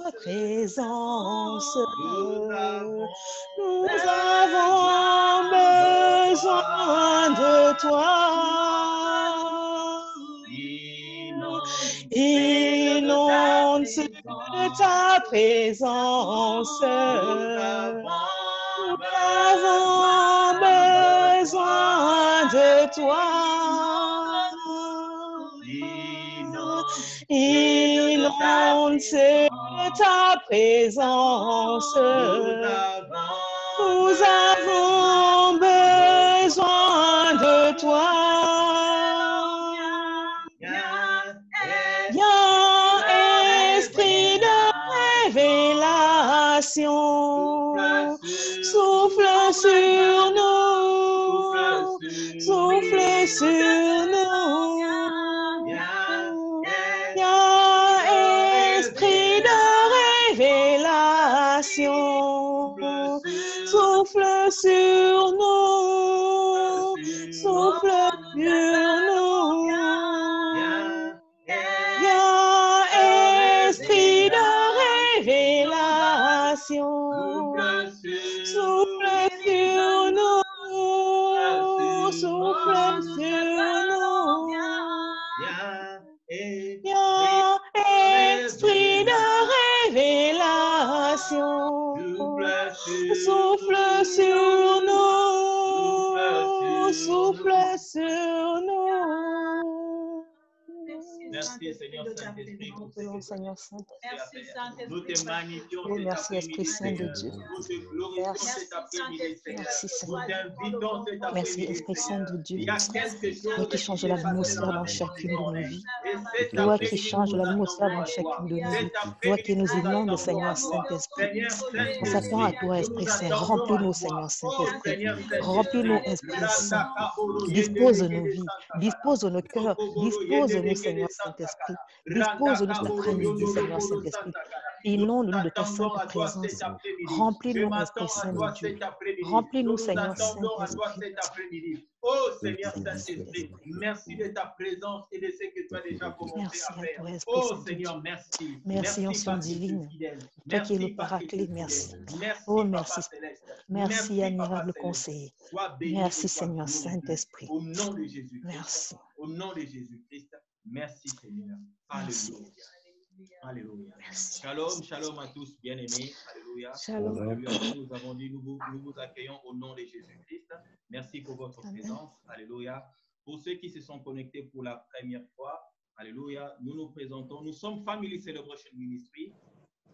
ta présence. Nous avons besoin de toi. Inonde ta présence. Nous avons besoin de toi. Inonde ta présence. Nous avons besoin de toi. Viens, esprit de révélation, souffle sur nous, souffle sur nous. Viens, esprit de révélation, souffle sur nous, souffle sur nous. Viens, esprit de révélation, souffle sur nous, souffle sur nous. Viens, esprit de révélation, souffle sur nous, souffle sur nous. Merci Seigneur Saint-Esprit pour ce que Seigneur Saint-Esprit. nous te magnifions. Oh, merci Esprit Saint de Dieu. Nous te glorifions cet après-midi, Seigneur. Merci Nous Seigneur. t'invitons cet après-midi. Merci Esprit Saint de Dieu. Il y a quelque chose Toi qui change l'atmosphère dans chacune de nos vies. Et cet Toi qui après-midi, change nous l'atmosphère attendons dans à toi. chacune de nos vies. Cet Toi après-midi, qui nous nous inonde, attendons Seigneur à toi. Saint-Esprit. Seigneur On s'attend à Saint-Esprit, toi, nous Esprit Saint. attendons à Remplis-nous, toi. Seigneur Oh Saint-Esprit. Seigneur Remplis-nous, Saint-Esprit, Esprit Saint. Dispose nos vies. Dispose nos cœurs. Dispose-nous, Seigneur Saint-Esprit. Dispose-nous cet après-midi, Seigneur Saint-Esprit. Inonde-nous de ta sainte présence. Remplis-nous, Esprit Saint de Dieu. Remplis-nous, Seigneur Saint-Esprit. Oh Seigneur Saint-Esprit, merci de ta présence et de ce que tu as déjà commencé Merci à à faire. toi, Esprit Oh Saint de Seigneur, Dieu. merci. Merci, ancien parce que tu es divine. fidèle. Toi qui es Merci le parce que tu es paraclet, fidèle. merci. Merci, Oh, Papa merci. Céleste. Merci, Papa admirable Céleste. conseiller. Sois béni Merci, et sois Seigneur glorifié. Saint-Esprit. Au nom de Jésus-Christ. Merci. Au nom de Jésus-Christ. Merci, Seigneur. Merci. Alléluia. Alléluia. Merci. Shalom, shalom à tous, bien-aimés. Alléluia. Shalom. Alléluia. Comme nous avons dit, nous vous accueillons au nom de Jésus-Christ. Merci pour votre présence. Alléluia. Pour ceux qui se sont connectés pour la première fois, alléluia, nous nous présentons. Nous sommes Family Celebration Ministry,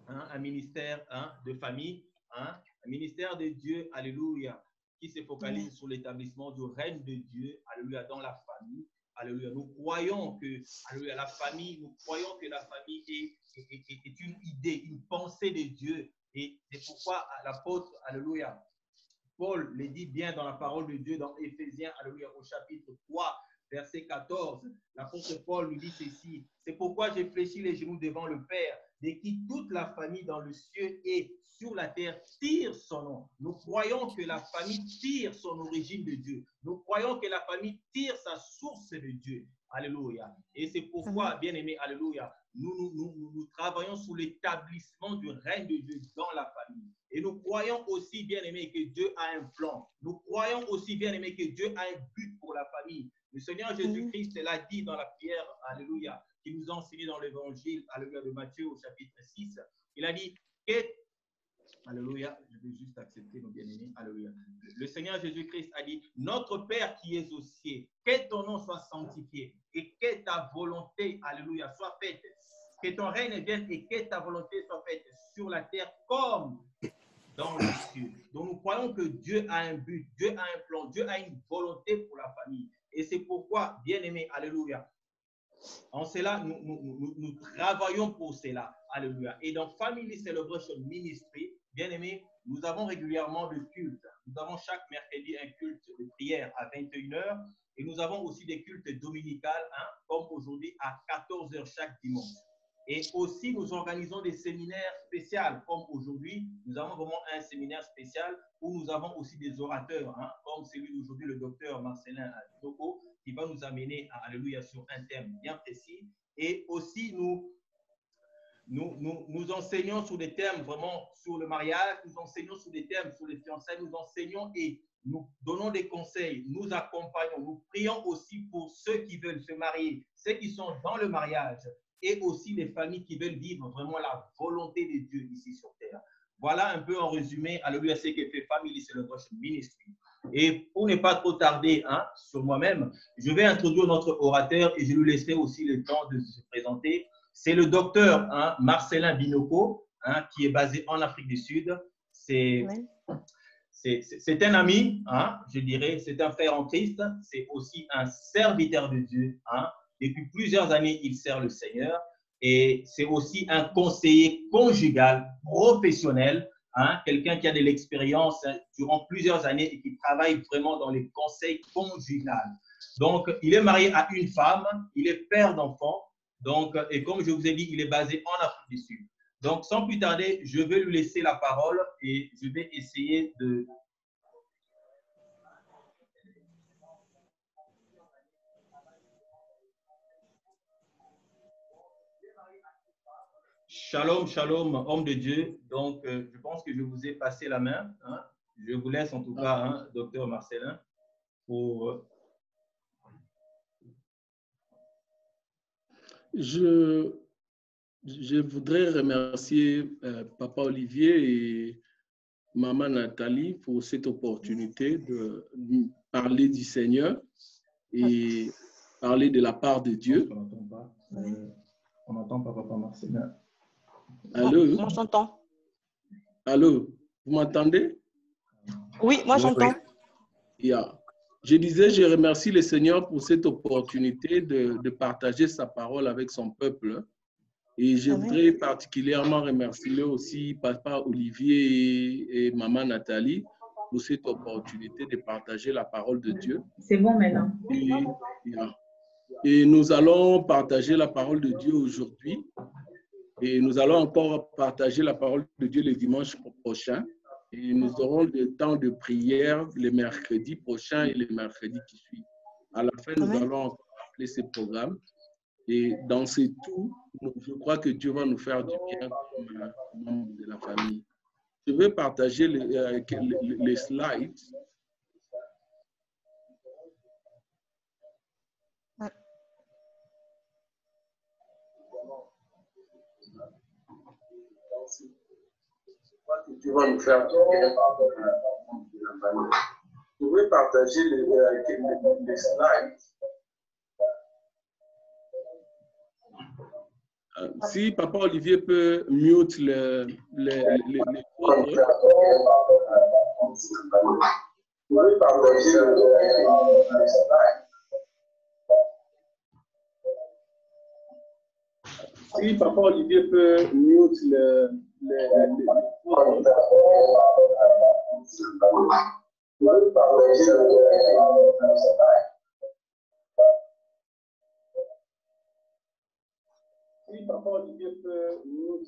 un ministère de famille, un ministère de Dieu, alléluia, qui se focalise sur l'établissement du règne de Dieu, alléluia, dans la famille. Alléluia. Nous croyons que, alléluia, la famille, nous croyons que la famille est une idée, une pensée de Dieu. Et c'est pourquoi l'apôtre, alléluia, Paul le dit bien dans la parole de Dieu dans Éphésiens, alléluia, au chapitre 3, verset 14. L'apôtre Paul nous dit ceci: c'est pourquoi j'ai fléchi les genoux devant le Père, de qui toute la famille dans le ciel et sur la terre tire son nom. Nous croyons que la famille tire son origine de Dieu. Nous croyons que la famille tire sa source de Dieu. Alléluia. Et c'est pourquoi, bien aimé, alléluia, nous travaillons sur l'établissement du règne de Dieu dans la famille. Et nous croyons aussi, bien aimé, que Dieu a un plan. Nous croyons aussi, bien aimé, que Dieu a un but pour la famille. Le Seigneur Jésus-Christ l'a dit dans la prière, alléluia, qui nous a enseigné dans l'évangile, alléluia, de Matthieu au chapitre 6. Il a dit que, alléluia, je vais juste accepter nos bien-aimés, alléluia. Le Seigneur Jésus-Christ a dit: notre Père qui es aux cieux, que ton nom soit sanctifié et que ta volonté, alléluia, soit faite. Que ton règne vienne et que ta volonté soit faite sur la terre comme dans les cieux. Donc nous croyons que Dieu a un but, Dieu a un plan, Dieu a une volonté pour la famille. Et c'est pourquoi, bien aimé, alléluia, en cela, nous travaillons pour cela. Alléluia. Et dans Family Celebration Ministry, bien aimé, nous avons régulièrement des cultes. Nous avons chaque mercredi un culte de prière à 21h. Et nous avons aussi des cultes dominicales, comme aujourd'hui à 14h chaque dimanche. Et aussi, nous organisons des séminaires spéciaux, comme aujourd'hui, nous avons vraiment un séminaire spécial où nous avons aussi des orateurs, comme celui d'aujourd'hui, le docteur Marcelin Toko, qui va nous amener, alléluia, sur un thème bien précis. Et aussi, nous nous enseignons sur des thèmes vraiment sur le mariage, nous enseignons sur des thèmes sur les fiançailles, nous enseignons et nous donnons des conseils, nous accompagnons, nous prions aussi pour ceux qui veulent se marier, ceux qui sont dans le mariage et aussi les familles qui veulent vivre vraiment la volonté de Dieu ici sur terre. Voilà un peu en résumé, alléluia, ce que fait Family Celebration Ministry. Et pour ne pas trop tarder sur moi-même, je vais introduire notre orateur et je lui laisserai aussi le temps de se présenter. C'est le docteur Marcelin Binoko, qui est basé en Afrique du Sud. C'est un ami, je dirais, c'est un frère en Christ, c'est aussi un serviteur de Dieu. Depuis plusieurs années, il sert le Seigneur et c'est aussi un conseiller conjugal professionnel, quelqu'un qui a de l'expérience durant plusieurs années et qui travaille vraiment dans les conseils conjugaux. Donc, il est marié à une femme, il est père d'enfants, donc, et comme je vous ai dit, il est basé en Afrique du Sud. Donc, sans plus tarder, je vais lui laisser la parole et je vais essayer de... Shalom, shalom, homme de Dieu. Donc, je pense que je vous ai passé la main. Je vous laisse en tout cas, docteur Marcelin, pour... Je voudrais remercier Papa Olivier et Maman Nathalie pour cette opportunité de parler du Seigneur et parler de la part de Dieu. On n'entend pas Papa Marcelin. Allô? Moi, j'entends. Allô? Vous m'entendez? Oui, moi, j'entends. Yeah. Je disais, je remercie le Seigneur pour cette opportunité de partager sa parole avec son peuple. Et je voudrais particulièrement remercier aussi Papa Olivier et Maman Nathalie pour cette opportunité de partager la parole de Dieu. C'est bon maintenant. Et nous allons partager la parole de Dieu aujourd'hui. Et nous allons encore partager la parole de Dieu le dimanche prochain. Et nous aurons le temps de prière le mercredi prochain et le mercredi qui suit. À la fin, nous allons encore appeler ce programme. Et dans ce tout, je crois que Dieu va nous faire du bien comme membre de la famille. Je vais partager les slides. Que Dieu va nous faire du bien. Je vais partager les slides. Si Papa Olivier peut mute les autres. Je vais partager les slides. Si Papa Olivier peut mute les autres. Je vais partager les slides. Si Papa Olivier peut nous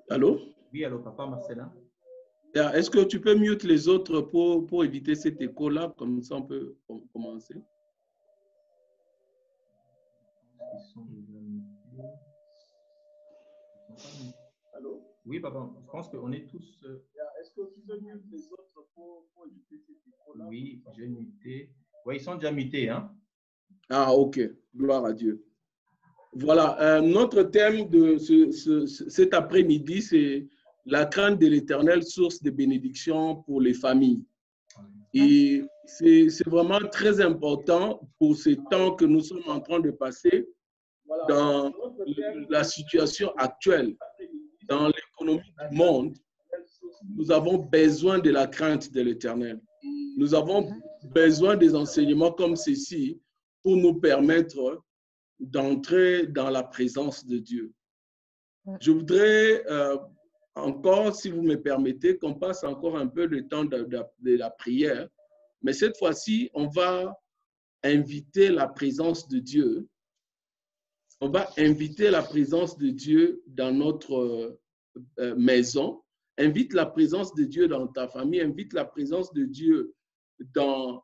Allô? Oui, allô, Papa Marcelin. Est-ce que tu peux mute les autres pour éviter cet écho-là? Comme ça, on peut commencer. Allô? Oui, papa, je pense qu'on est tous... Est-ce que tu peux mute les autres pour éviter cet écho-là? Oui, j'ai muté. Oui, ils sont déjà mutés, hein? Ah, ok. Gloire à Dieu. Voilà, notre thème de cet après-midi, c'est la crainte de l'Éternel, source de bénédiction pour les familles. Et c'est vraiment très important pour ce temps que nous sommes en train de passer dans la situation actuelle, dans l'économie du monde. Nous avons besoin de la crainte de l'Éternel. Nous avons besoin des enseignements comme ceci pour nous permettre d'entrer dans la présence de Dieu. Je voudrais encore, si vous me permettez, qu'on passe encore un peu de temps de la prière, mais cette fois-ci, on va inviter la présence de Dieu. On va inviter la présence de Dieu dans notre maison, Invite la présence de Dieu dans ta famille, invite la présence de Dieu dans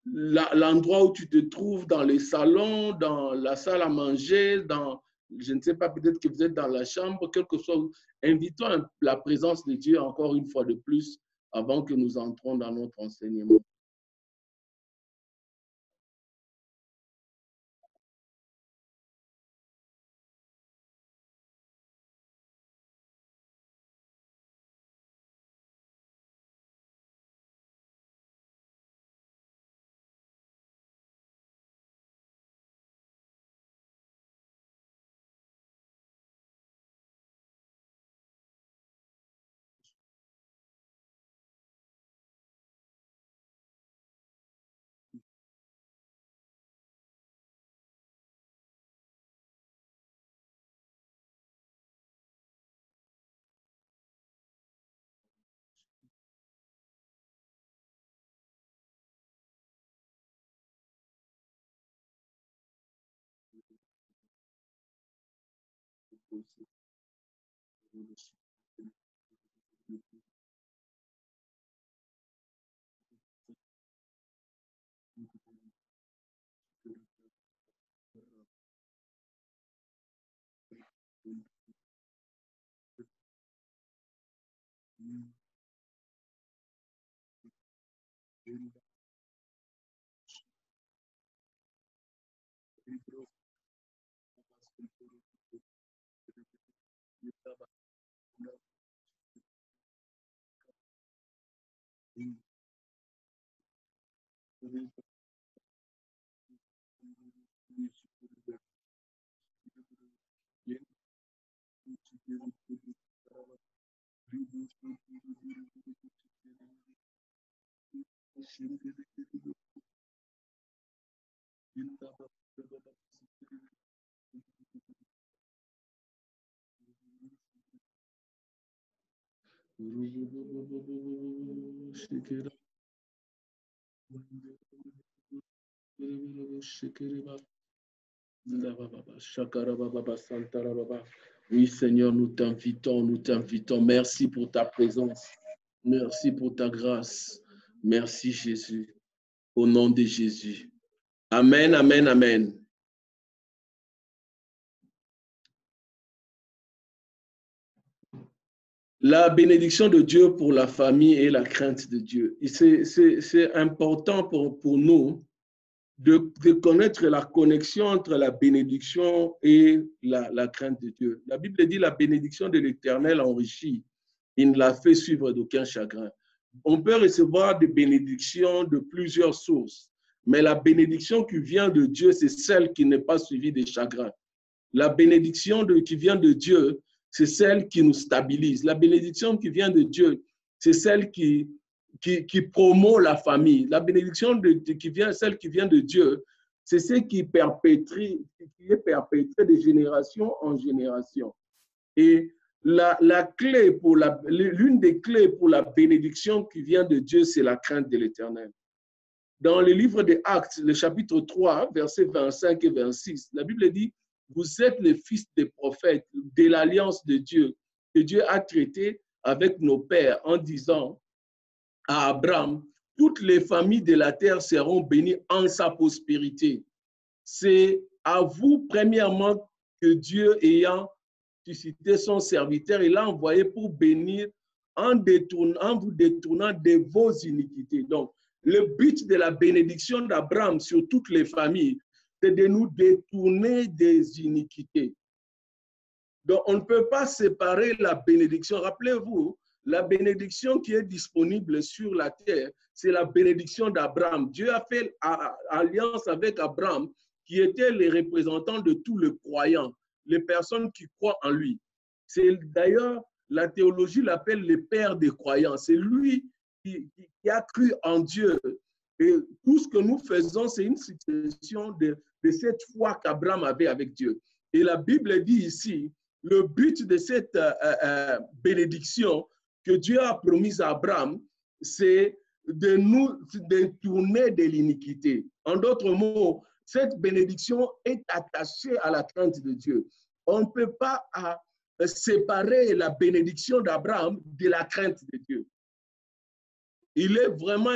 l'endroit où tu te trouves, dans les salons, dans la salle à manger, dans, je ne sais pas, peut-être que vous êtes dans la chambre, quel que soit. Invitons la présence de Dieu encore une fois de plus avant que nous entrons dans notre enseignement. Oui, Seigneur, nous t'invitons, nous t'invitons. Merci pour ta présence. Merci pour ta grâce. Merci, Jésus. Au nom de Jésus. Amen, amen, amen. La bénédiction de Dieu pour la famille et la crainte de Dieu. C'est important pour nous de connaître la connexion entre la bénédiction et la crainte de Dieu. La Bible dit la bénédiction de l'Éternel enrichit. Il ne la fait suivre d'aucun chagrin. On peut recevoir des bénédictions de plusieurs sources, mais la bénédiction qui vient de Dieu, c'est celle qui n'est pas suivie de chagrin. La bénédiction qui vient de Dieu, c'est celle qui nous stabilise. La bénédiction qui vient de Dieu, c'est celle qui promeut la famille. La bénédiction celle qui vient de Dieu, c'est celle qui est perpétrée de génération en génération. Et l'une des clés pour la bénédiction qui vient de Dieu, c'est la crainte de l'Éternel. Dans le livre des Actes, le chapitre 3, versets 25 et 26, la Bible dit, vous êtes les fils des prophètes de l'alliance de Dieu, que Dieu a traité avec nos pères en disant à Abraham, toutes les familles de la terre seront bénies en sa prospérité. C'est à vous, premièrement, que Dieu, ayant suscité son serviteur, il l'a envoyé pour bénir en vous détournant de vos iniquités. Donc, le but de la bénédiction d'Abraham sur toutes les familles, c'est de nous détourner des iniquités. Donc, on ne peut pas séparer la bénédiction. Rappelez-vous, la bénédiction qui est disponible sur la terre, c'est la bénédiction d'Abraham. Dieu a fait alliance avec Abraham, qui était les représentants de tous les croyants, les personnes qui croient en lui. C'est d'ailleurs, la théologie l'appelle le père des croyants. C'est lui qui a cru en Dieu. Et tout ce que nous faisons, c'est une succession de cette foi qu'Abraham avait avec Dieu. Et la Bible dit ici, le but de cette bénédiction que Dieu a promise à Abraham, c'est de nous détourner de l'iniquité. En d'autres mots, cette bénédiction est attachée à la crainte de Dieu. On ne peut pas séparer la bénédiction d'Abraham de la crainte de Dieu. Il est vraiment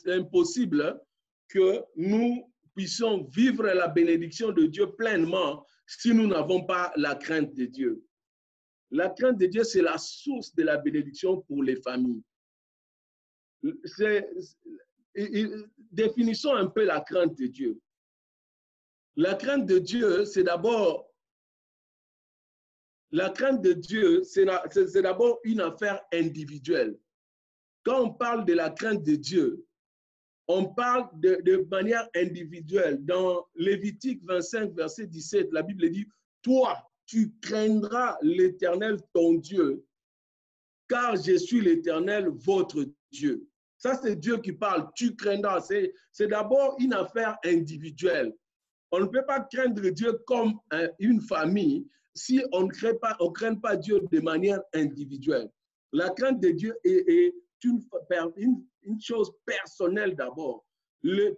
impossible que nous puissions vivre la bénédiction de Dieu pleinement si nous n'avons pas la crainte de Dieu. La crainte de Dieu, c'est la source de la bénédiction pour les familles. Définissons un peu la crainte de Dieu. La crainte de Dieu, c'est d'abord une affaire individuelle. Quand on parle de la crainte de Dieu, on parle de manière individuelle. Dans Lévitique 25, verset 17, la Bible dit, « Toi, tu craindras l'Éternel, ton Dieu, car je suis l'Éternel, votre Dieu. » Ça, c'est Dieu qui parle. Tu craindras. C'est d'abord une affaire individuelle. On ne peut pas craindre Dieu comme une famille si on ne craint pas Dieu de manière individuelle. La crainte de Dieu est une chose personnelle d'abord.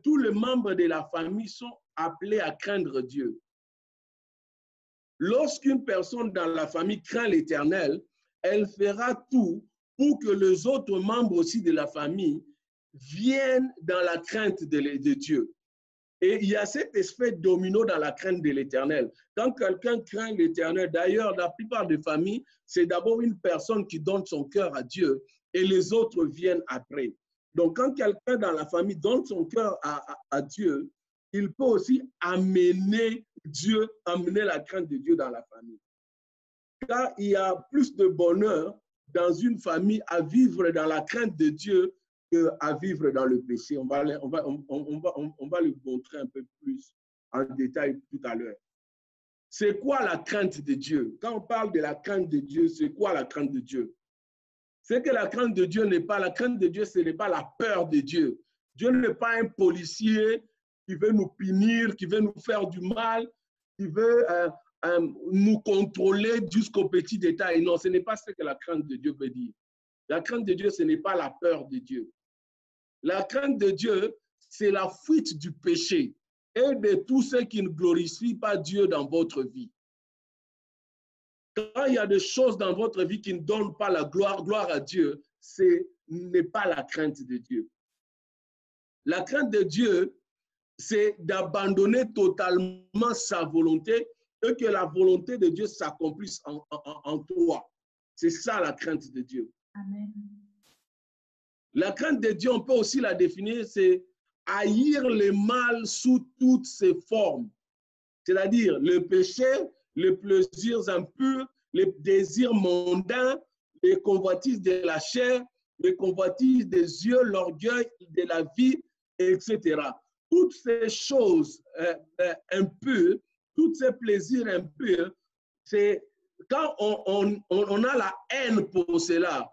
Tous les membres de la famille sont appelés à craindre Dieu. Lorsqu'une personne dans la famille craint l'Éternel, elle fera tout pour que les autres membres aussi de la famille viennent dans la crainte de Dieu. Et il y a cet effet domino dans la crainte de l'Éternel. Quand quelqu'un craint l'Éternel, d'ailleurs, la plupart des familles, c'est d'abord une personne qui donne son cœur à Dieu et les autres viennent après. Donc, quand quelqu'un dans la famille donne son cœur à Dieu, il peut aussi amener la crainte de Dieu dans la famille. Car il y a plus de bonheur dans une famille à vivre dans la crainte de Dieu qu'à vivre dans le péché. On va le montrer un peu plus en détail tout à l'heure. C'est quoi la crainte de Dieu? Quand on parle de la crainte de Dieu, c'est quoi la crainte de Dieu? C'est que la crainte de Dieu n'est pas, la crainte de Dieu, ce n'est pas la peur de Dieu. Dieu n'est pas un policier qui veut nous punir, qui veut nous faire du mal, qui veut nous contrôler jusqu'au petit détail. Non, ce n'est pas ce que la crainte de Dieu veut dire. La crainte de Dieu, ce n'est pas la peur de Dieu. La crainte de Dieu, c'est la fuite du péché et de tout ce qui ne glorifie pas Dieu dans votre vie. Quand il y a des choses dans votre vie qui ne donnent pas la gloire à Dieu, ce n'est pas la crainte de Dieu. La crainte de Dieu, c'est d'abandonner totalement sa volonté et que la volonté de Dieu s'accomplisse en toi. C'est ça la crainte de Dieu. Amen. La crainte de Dieu, on peut aussi la définir, c'est haïr le mal sous toutes ses formes. C'est-à-dire le péché, les plaisirs impurs, les désirs mondains, les convoitises de la chair, les convoitises des yeux, l'orgueil de la vie, etc. Toutes ces choses impures, tous ces plaisirs impurs, c'est quand on a la haine pour cela.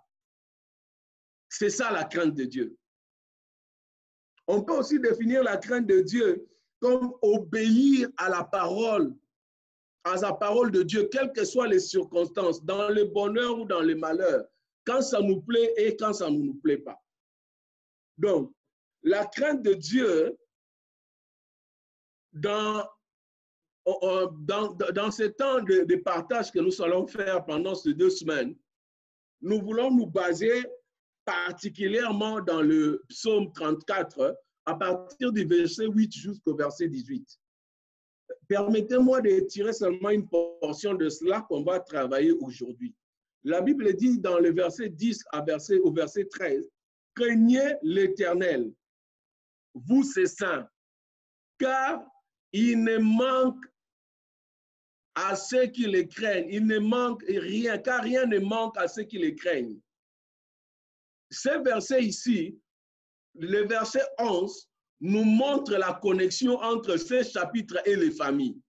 C'est ça la crainte de Dieu. On peut aussi définir la crainte de Dieu comme obéir à la parole de Dieu, quelles que soient les circonstances, dans le bonheur ou dans le malheur, quand ça nous plaît et quand ça ne nous plaît pas. Donc, la crainte de Dieu, dans ce temps de partage que nous allons faire pendant ces 2 semaines, nous voulons nous baser particulièrement dans le psaume 34, à partir du verset 8 jusqu'au verset 18. Permettez-moi de tirer seulement une portion de cela qu'on va travailler aujourd'hui. La Bible dit dans le verset 10 au verset 13, « Craignez l'Éternel, vous ses saints, car il ne manque à ceux qui les craignent, il ne manque rien, car rien ne manque à ceux qui les craignent. » Ce verset ici, le verset 11, nous montre la connexion entre ce chapitre et les familles.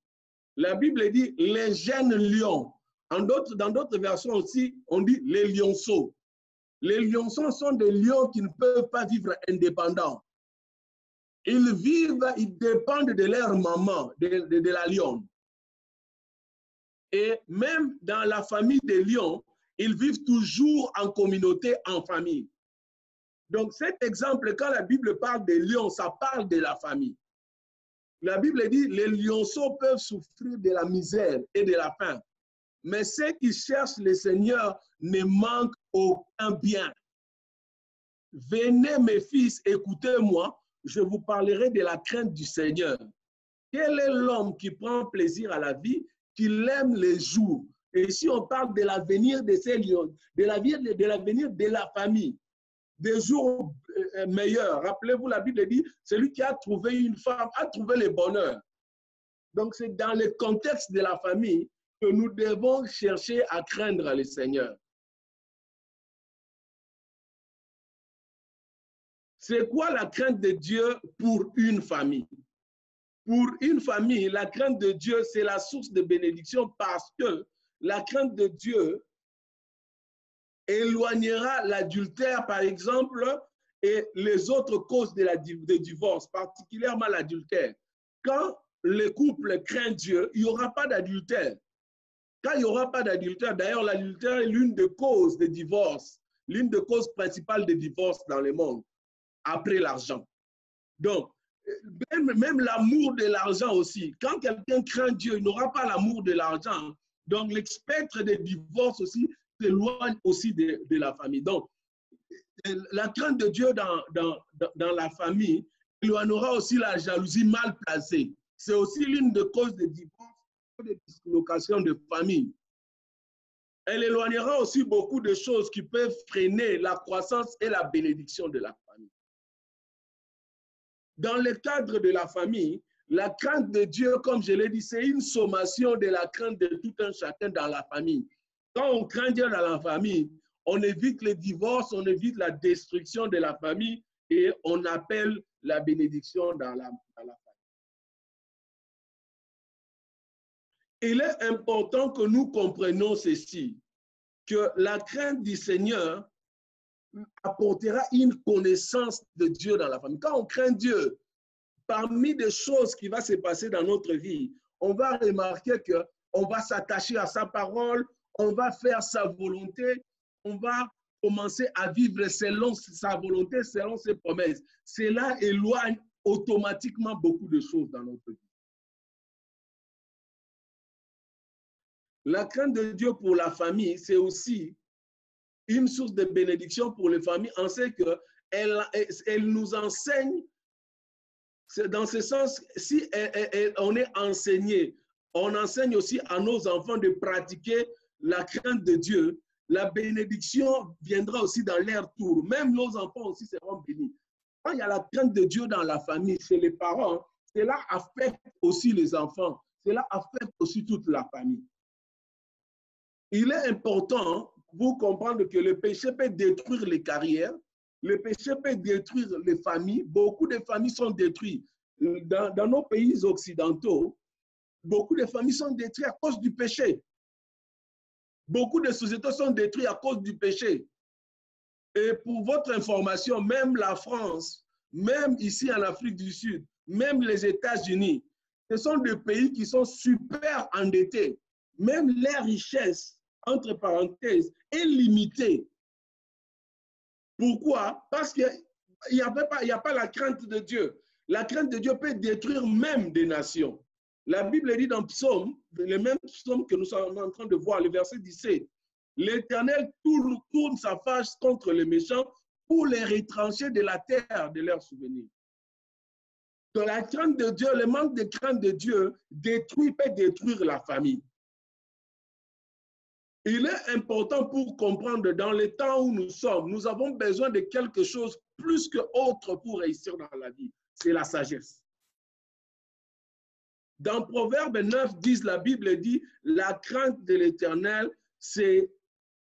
La Bible dit les jeunes lions. Dans d'autres versions aussi, on dit les lionceaux. Les lionceaux sont des lions qui ne peuvent pas vivre indépendants. Ils dépendent de leur maman, de la lionne. Et même dans la famille des lions, ils vivent toujours en communauté, en famille. Donc cet exemple, quand la Bible parle des lions, ça parle de la famille. La Bible dit les lionceaux peuvent souffrir de la misère et de la faim, Mais ceux qui cherchent le Seigneur ne manquent aucun bien. Venez, mes fils, écoutez-moi, je vous parlerai de la crainte du Seigneur. Quel est l'homme qui prend plaisir à la vie, qui aime les jours? Et si on parle de l'avenir de ces lions, de l'avenir de la famille, des jours meilleurs. Rappelez-vous, la Bible dit, celui qui a trouvé une femme a trouvé le bonheur. Donc, c'est dans le contexte de la famille que nous devons chercher à craindre le Seigneur. C'est quoi la crainte de Dieu pour une famille? Pour une famille, la crainte de Dieu, c'est la source de bénédiction parce que la crainte de Dieu éloignera l'adultère, par exemple, et les autres causes de divorce, particulièrement l'adultère. Quand le couple craint Dieu, il n'y aura pas d'adultère. Quand il n'y aura pas d'adultère, d'ailleurs, l'adultère est l'une des causes de divorce, l'une des causes principales de divorce dans le monde, après l'argent. Donc, même l'amour de l'argent aussi. Quand quelqu'un craint Dieu, il n'aura pas l'amour de l'argent. Donc, le spectre de divorce aussi s'éloigne aussi de la famille. Donc, la crainte de Dieu dans la famille éloignera aussi la jalousie mal placée. C'est aussi l'une des causes de divorce et de dislocation de famille. Elle éloignera aussi beaucoup de choses qui peuvent freiner la croissance et la bénédiction de la famille. Dans le cadre de la famille, la crainte de Dieu, comme je l'ai dit, c'est une sommation de la crainte de tout un chacun dans la famille. Quand on craint Dieu dans la famille, on évite les divorces, on évite la destruction de la famille et on appelle la bénédiction dans la famille. Il est important que nous comprenions ceci, que la crainte du Seigneur apportera une connaissance de Dieu dans la famille. Quand on craint Dieu, parmi des choses qui vont se passer dans notre vie, on va remarquer qu'on va s'attacher à sa parole, on va faire sa volonté, on va commencer à vivre selon sa volonté, selon ses promesses. Cela éloigne automatiquement beaucoup de choses dans notre vie. La crainte de Dieu pour la famille, c'est aussi une source de bénédiction pour les familles, en ce qu'elle nous enseigne, dans ce sens, si on est enseigné, on enseigne aussi à nos enfants de pratiquer la crainte de Dieu, la bénédiction viendra aussi dans leur tour. Même nos enfants aussi seront bénis. Quand il y a la crainte de Dieu dans la famille, chez les parents, cela affecte aussi les enfants, cela affecte aussi toute la famille. Il est important pour comprendre que le péché peut détruire les carrières, le péché peut détruire les familles. Beaucoup de familles sont détruites. Dans nos pays occidentaux, beaucoup de familles sont détruites à cause du péché. Beaucoup de sociétés sont détruites à cause du péché. Et pour votre information, même la France, même ici en Afrique du Sud, même les États-Unis, ce sont des pays qui sont super endettés. Même leur richesse, entre parenthèses, est limitée. Pourquoi? Parce qu'il n'y a pas la crainte de Dieu. La crainte de Dieu peut détruire même des nations. La Bible dit dans Psaume, le même psaume que nous sommes en train de voir, le verset 17, l'Éternel tourne sa face contre les méchants pour les retrancher de la terre de leurs souvenirs. Donc la crainte de Dieu, le manque de crainte de Dieu peut détruire la famille. Il est important pour comprendre dans le temps où nous sommes, nous avons besoin de quelque chose plus que autre pour réussir dans la vie. C'est la sagesse. Dans Proverbe 9, 10, la Bible dit, la crainte de l'Éternel, c'est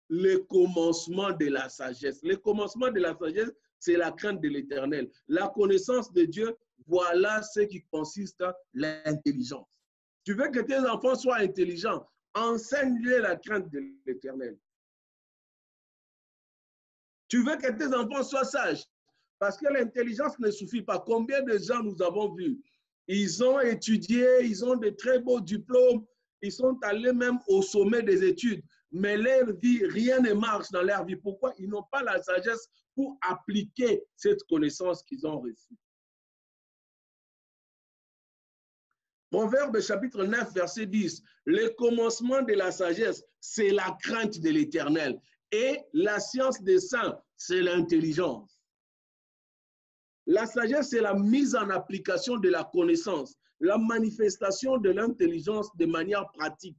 le commencement de la sagesse. Le commencement de la sagesse, c'est la crainte de l'Éternel. La connaissance de Dieu, voilà ce qui consiste à l'intelligence. Tu veux que tes enfants soient intelligents, enseigne-les la crainte de l'Éternel. Tu veux que tes enfants soient sages, parce que l'intelligence ne suffit pas. Combien de gens nous avons vus? Ils ont étudié, ils ont de très beaux diplômes, ils sont allés même au sommet des études, mais leur vie, rien ne marche dans leur vie. Pourquoi? Ils n'ont pas la sagesse pour appliquer cette connaissance qu'ils ont reçue. Proverbe chapitre 9, verset 10. Le commencement de la sagesse, c'est la crainte de l'Éternel. Et la science des saints, c'est l'intelligence. La sagesse, c'est la mise en application de la connaissance, la manifestation de l'intelligence de manière pratique.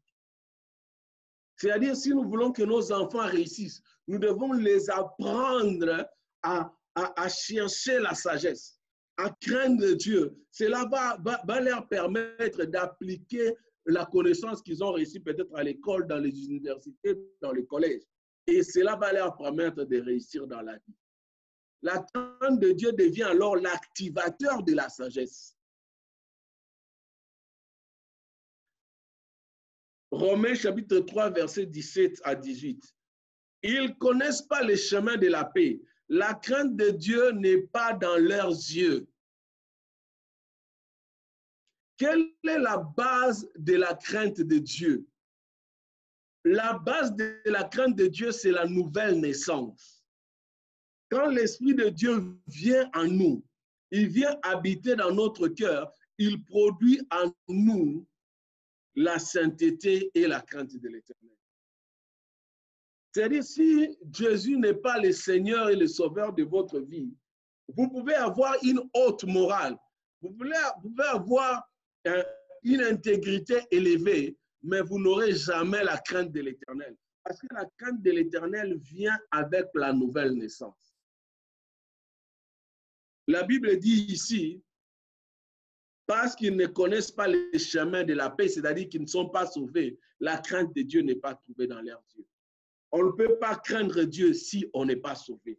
C'est-à-dire, si nous voulons que nos enfants réussissent, nous devons les apprendre à chercher la sagesse, à craindre Dieu. Cela va leur permettre d'appliquer la connaissance qu'ils ont reçue peut-être à l'école, dans les universités, dans les collèges. Et cela va leur permettre de réussir dans la vie. La crainte de Dieu devient alors l'activateur de la sagesse. Romains chapitre 3, versets 17 à 18. Ils ne connaissent pas les chemins de la paix. La crainte de Dieu n'est pas dans leurs yeux. Quelle est la base de la crainte de Dieu? La base de la crainte de Dieu, c'est la nouvelle naissance. Quand l'Esprit de Dieu vient en nous, il vient habiter dans notre cœur, il produit en nous la sainteté et la crainte de l'Éternel. C'est-à-dire, si Jésus n'est pas le Seigneur et le Sauveur de votre vie, vous pouvez avoir une haute morale, vous pouvez avoir une intégrité élevée, mais vous n'aurez jamais la crainte de l'Éternel. Parce que la crainte de l'Éternel vient avec la nouvelle naissance. La Bible dit ici, parce qu'ils ne connaissent pas les chemins de la paix, c'est-à-dire qu'ils ne sont pas sauvés, la crainte de Dieu n'est pas trouvée dans leurs yeux. On ne peut pas craindre Dieu si on n'est pas sauvé.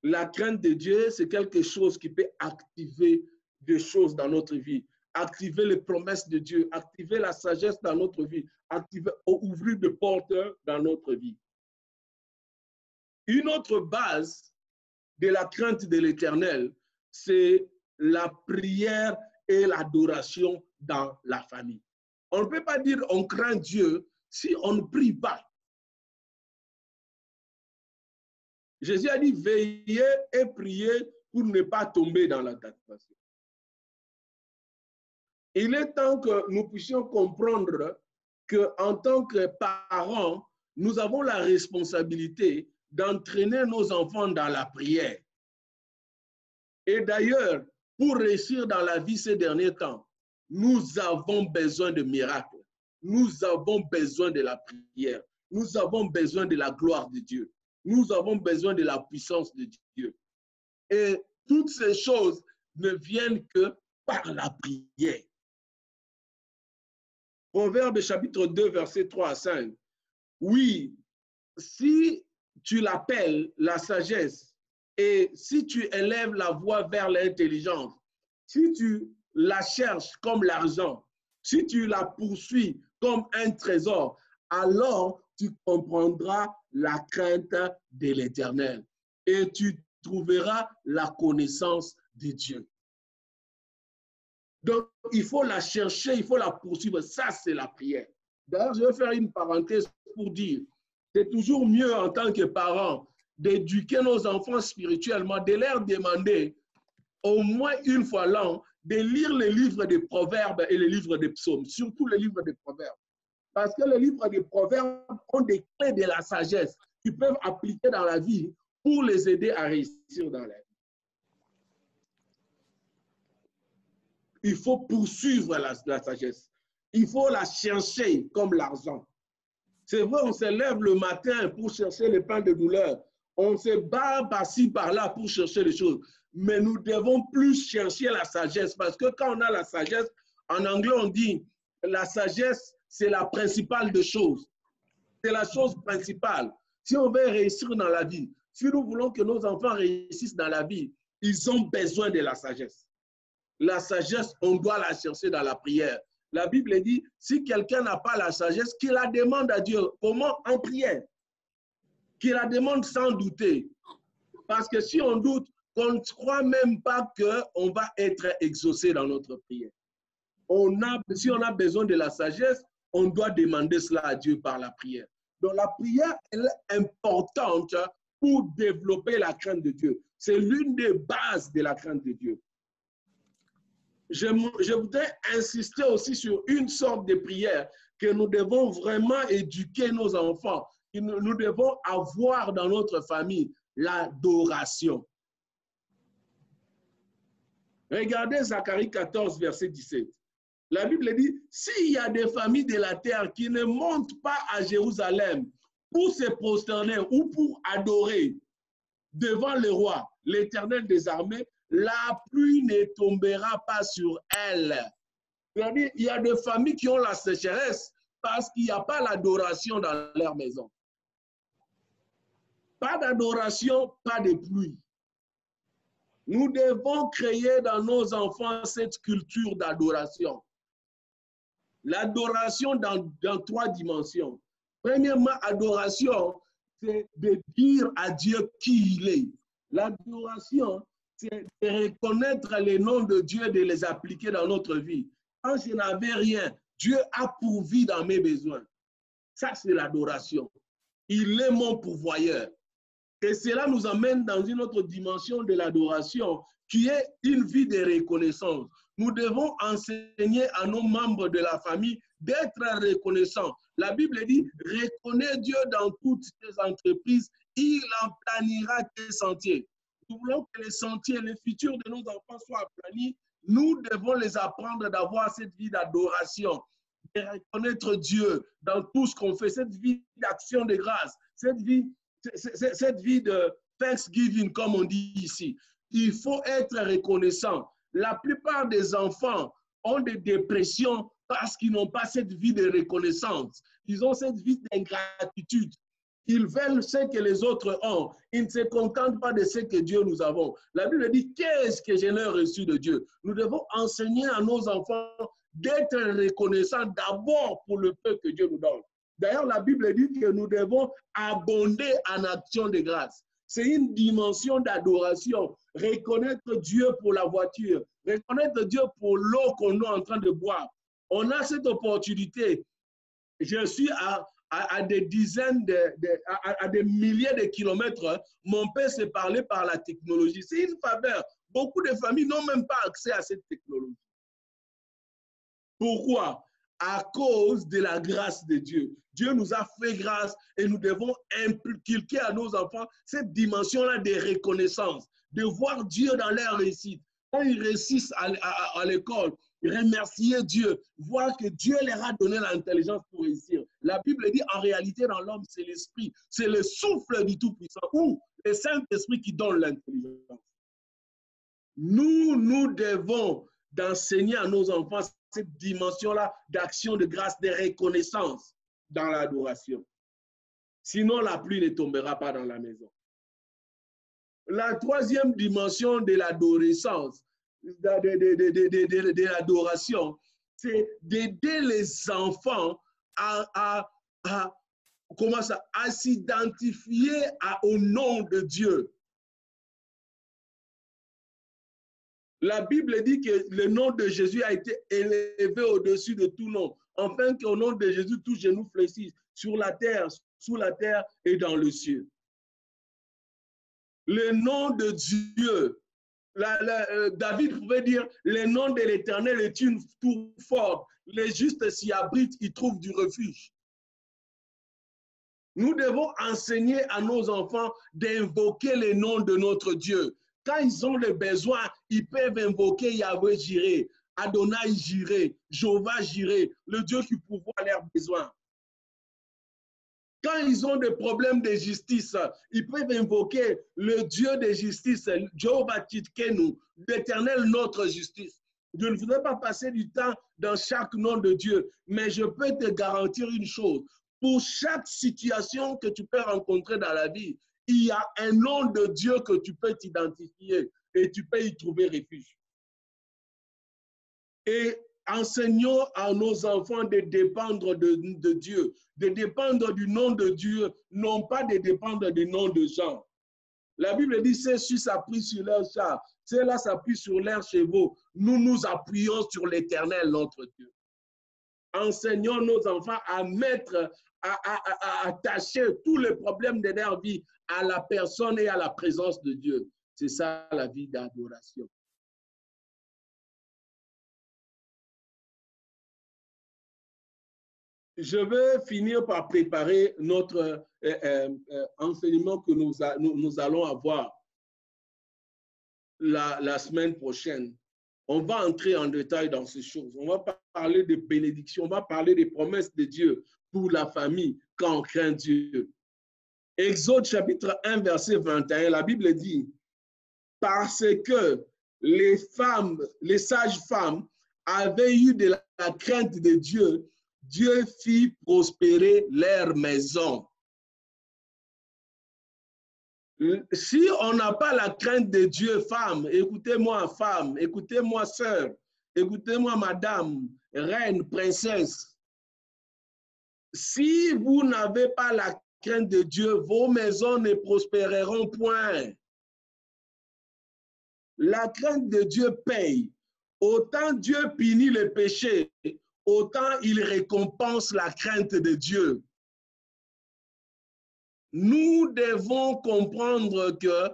La crainte de Dieu, c'est quelque chose qui peut activer des choses dans notre vie, activer les promesses de Dieu, activer la sagesse dans notre vie, ouvrir des portes dans notre vie. Une autre base de la crainte de l'Éternel, c'est la prière et l'adoration dans la famille. On ne peut pas dire on craint Dieu si on ne prie pas. Jésus a dit veillez et priez pour ne pas tomber dans la tentation. Il est temps que nous puissions comprendre qu'en tant que parents, nous avons la responsabilité d'entraîner nos enfants dans la prière. Et d'ailleurs, pour réussir dans la vie ces derniers temps, nous avons besoin de miracles. Nous avons besoin de la prière. Nous avons besoin de la gloire de Dieu. Nous avons besoin de la puissance de Dieu. Et toutes ces choses ne viennent que par la prière. Proverbe chapitre 2, verset 3 à 5. Oui, si tu l'appelles la sagesse et si tu élèves la voix vers l'intelligence, si tu la cherches comme l'argent, si tu la poursuis comme un trésor, alors tu comprendras la crainte de l'Éternel et tu trouveras la connaissance de Dieu. Donc, il faut la chercher, il faut la poursuivre. Ça, c'est la prière. D'ailleurs, je vais faire une parenthèse pour dire, c'est toujours mieux en tant que parents d'éduquer nos enfants spirituellement, de leur demander au moins une fois l'an de lire les livres des proverbes et les livres des psaumes, surtout les livres des proverbes. Parce que les livres des proverbes ont des clés de la sagesse qu'ils peuvent appliquer dans la vie pour les aider à réussir dans la vie. Il faut poursuivre la sagesse. Il faut la chercher comme l'argent. C'est vrai, on se lève le matin pour chercher le pain de douleur. On se bat par-ci, par-là pour chercher les choses. Mais nous devons plus chercher la sagesse. Parce que quand on a la sagesse, en anglais, on dit la sagesse, c'est la principale des choses. C'est la chose principale. Si on veut réussir dans la vie, si nous voulons que nos enfants réussissent dans la vie, ils ont besoin de la sagesse. La sagesse, on doit la chercher dans la prière. La Bible dit, si quelqu'un n'a pas la sagesse, qu'il la demande à Dieu. Comment? En prière. Qu'il la demande sans douter. Parce que si on doute, on ne croit même pas qu'on va être exaucé dans notre prière. Si on a besoin de la sagesse, on doit demander cela à Dieu par la prière. Donc la prière, elle est importante pour développer la crainte de Dieu. C'est l'une des bases de la crainte de Dieu. je voudrais insister aussi sur une sorte de prière que nous devons vraiment éduquer nos enfants. Nous devons avoir dans notre famille l'adoration. Regardez Zacharie 14, verset 17. La Bible dit, s'il y a des familles de la terre qui ne montent pas à Jérusalem pour se prosterner ou pour adorer devant le roi, l'Éternel des armées, la pluie ne tombera pas sur elles. C'est-à-dire, il y a des familles qui ont la sécheresse parce qu'il n'y a pas l'adoration dans leur maison. Pas d'adoration, pas de pluie. Nous devons créer dans nos enfants cette culture d'adoration. L'adoration dans 3 dimensions. Premièrement, adoration, c'est de dire à Dieu qui il est. L'adoration, c'est de reconnaître les noms de Dieu, de les appliquer dans notre vie. Quand je n'avais rien, Dieu a pourvu dans mes besoins. Ça, c'est l'adoration. Il est mon pourvoyeur. Et cela nous amène dans une autre dimension de l'adoration qui est une vie de reconnaissance. Nous devons enseigner à nos membres de la famille d'être reconnaissants. La Bible dit, reconnais Dieu dans toutes tes entreprises, il en planira tes sentiers. Nous voulons que les sentiers, les futurs de nos enfants soient planis. Nous devons les apprendre d'avoir cette vie d'adoration, de reconnaître Dieu dans tout ce qu'on fait, cette vie d'action de grâce, cette vie de Thanksgiving, comme on dit ici. Il faut être reconnaissant. La plupart des enfants ont des dépressions parce qu'ils n'ont pas cette vie de reconnaissance. Ils ont cette vie d'ingratitude. Ils veulent ce que les autres ont. Ils ne se contentent pas de ce que Dieu nous avons. La Bible dit, qu'est-ce que je n'ai reçu de Dieu? Nous devons enseigner à nos enfants d'être reconnaissants d'abord pour le peu que Dieu nous donne. D'ailleurs, la Bible dit que nous devons abonder en action de grâce. C'est une dimension d'adoration. Reconnaître Dieu pour la voiture, reconnaître Dieu pour l'eau qu'on est en train de boire. On a cette opportunité. Je suis à des dizaines, à des milliers de kilomètres. Mon père s'est parlé par la technologie. C'est une faveur. Beaucoup de familles n'ont même pas accès à cette technologie. Pourquoi? À cause de la grâce de Dieu. Dieu nous a fait grâce et nous devons inculquer à nos enfants cette dimension-là de reconnaissance, de voir Dieu dans leur réussite. Quand ils réussissent à l'école, remercier Dieu, voir que Dieu leur a donné l'intelligence pour réussir. La Bible dit en réalité dans l'homme, c'est l'esprit, c'est le souffle du Tout-Puissant ou le Saint-Esprit qui donne l'intelligence. Nous devons d'enseigner à nos enfants cette dimension-là d'action de grâce, de reconnaissance dans l'adoration. Sinon, la pluie ne tombera pas dans la maison. La troisième dimension de l'adoration, c'est d'aider les enfants à s'identifier au nom de Dieu. La Bible dit que le nom de Jésus a été élevé au-dessus de tout nom, afin qu'au nom de Jésus, tout genou fléchisse sur la terre, sous la terre et dans le ciel. Le nom de Dieu, David pouvait dire, le nom de l'Éternel est une tour forte. Les justes s'y abritent, ils trouvent du refuge. Nous devons enseigner à nos enfants d'invoquer le nom de notre Dieu. Quand ils ont le besoin, ils peuvent invoquer Yahweh Jireh, Adonai Jireh, Jéhovah Jireh, le Dieu qui pourvoit leurs besoins. Quand ils ont des problèmes de justice, ils peuvent invoquer le Dieu de justice, Jéhovah Tidkenu, l'Éternel notre justice. Je ne voudrais pas passer du temps dans chaque nom de Dieu, mais je peux te garantir une chose. Pour chaque situation que tu peux rencontrer dans la vie, il y a un nom de Dieu que tu peux t'identifier et tu peux y trouver refuge. Et enseignons à nos enfants de dépendre de Dieu, de dépendre du nom de Dieu, non pas de dépendre du nom de gens. La Bible dit, ceux-ci s'appuient sur leurs chars, ceux-là s'appuient sur leurs chevaux. Nous nous appuyons sur l'Éternel, notre Dieu. Enseignons nos enfants à attacher tous les problèmes de leur vie à la personne et à la présence de Dieu. C'est ça la vie d'adoration. je veux finir par préparer notre enseignement que nous allons avoir la semaine prochaine. On va entrer en détail dans ces choses. On va parler de bénédictions, on va parler des promesses de Dieu pour la famille quand on craint Dieu. Exode chapitre 1, verset 21, la Bible dit, parce que les femmes, les sages femmes avaient eu de la crainte de Dieu, Dieu fit prospérer leur maison. Si on n'a pas la crainte de Dieu, femme, écoutez-moi, sœur, écoutez-moi, madame, reine, princesse. Si vous n'avez pas la crainte de Dieu, vos maisons ne prospéreront point. La crainte de Dieu paye. Autant Dieu punit le péché, autant il récompense la crainte de Dieu. Nous devons comprendre que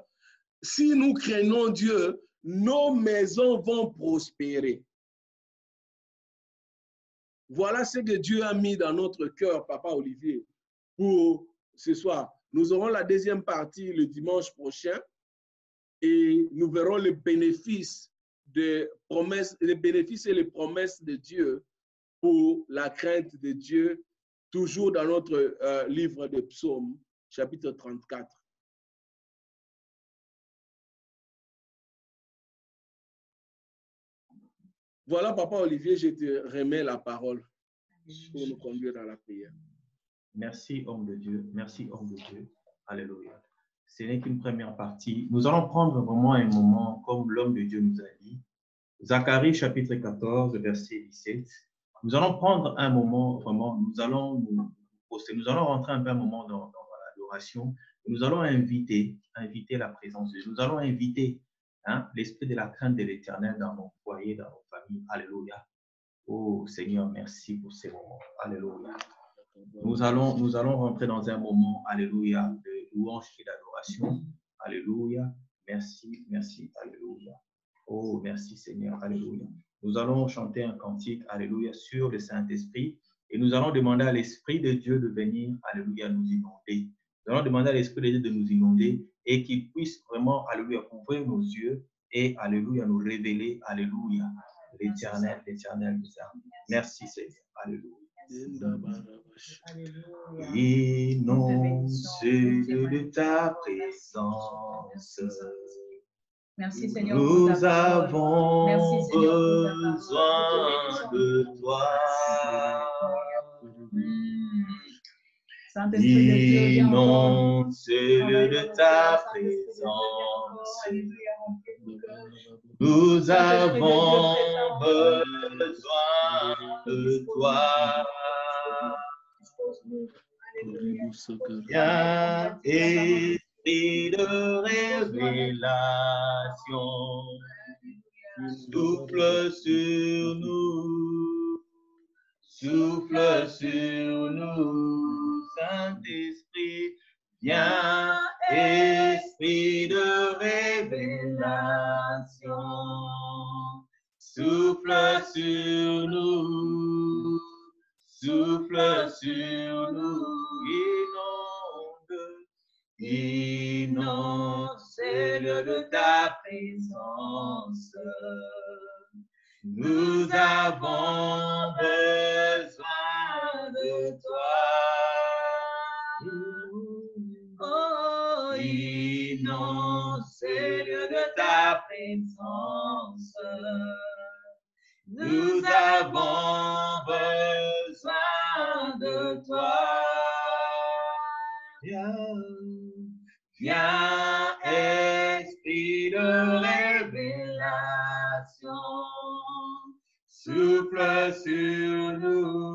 si nous craignons Dieu, nos maisons vont prospérer. Voilà ce que Dieu a mis dans notre cœur, Papa Olivier, pour ce soir. Nous aurons la deuxième partie le dimanche prochain et nous verrons les bénéfices et les promesses de Dieu pour la crainte de Dieu, toujours dans notre livre de Psaumes, chapitre 34. Voilà, Papa Olivier, je te remets la parole pour nous conduire dans la prière. Merci, homme de Dieu. Merci, homme de Dieu. Alléluia. Ce n'est qu'une première partie. Nous allons prendre vraiment un moment, comme l'homme de Dieu nous a dit. Zacharie, chapitre 14, verset 17. Nous allons prendre un moment, vraiment, nous allons rentrer un peu un moment dans l'adoration. Nous allons inviter la présence de Dieu. Nous allons inviter l'esprit de la crainte de l'Éternel dans nos foyers, dans nos familles. Alléluia. Oh Seigneur, merci pour ces moments. Alléluia. Nous allons rentrer dans un moment, alléluia, de louange et d'adoration. Alléluia. Merci, merci, alléluia. Oh, merci Seigneur, alléluia. Nous allons chanter un cantique, alléluia, sur le Saint-Esprit et nous allons demander à l'Esprit de Dieu de venir, alléluia, nous inonder. Nous allons demander à l'Esprit de Dieu de nous inonder et qu'il puisse vraiment, alléluia, ouvrir nos yeux et, alléluia, nous révéler, alléluia, l'Éternel des armées. Merci Seigneur, alléluia. Inonde de ta présence. Merci Seigneur. Nous avons besoin de toi. Inonde de ta présence. Nous avons besoin de toi. Viens, esprit de révélation, souffle sur nous, Saint-Esprit, viens, esprit de révélation, souffle sur nous, inonde, Seigneur de ta présence. Nous avons besoin de toi. Oh, inonde, Seigneur de ta présence. Nous avons besoin de toi. Viens, esprit de révélation, souffle sur nous,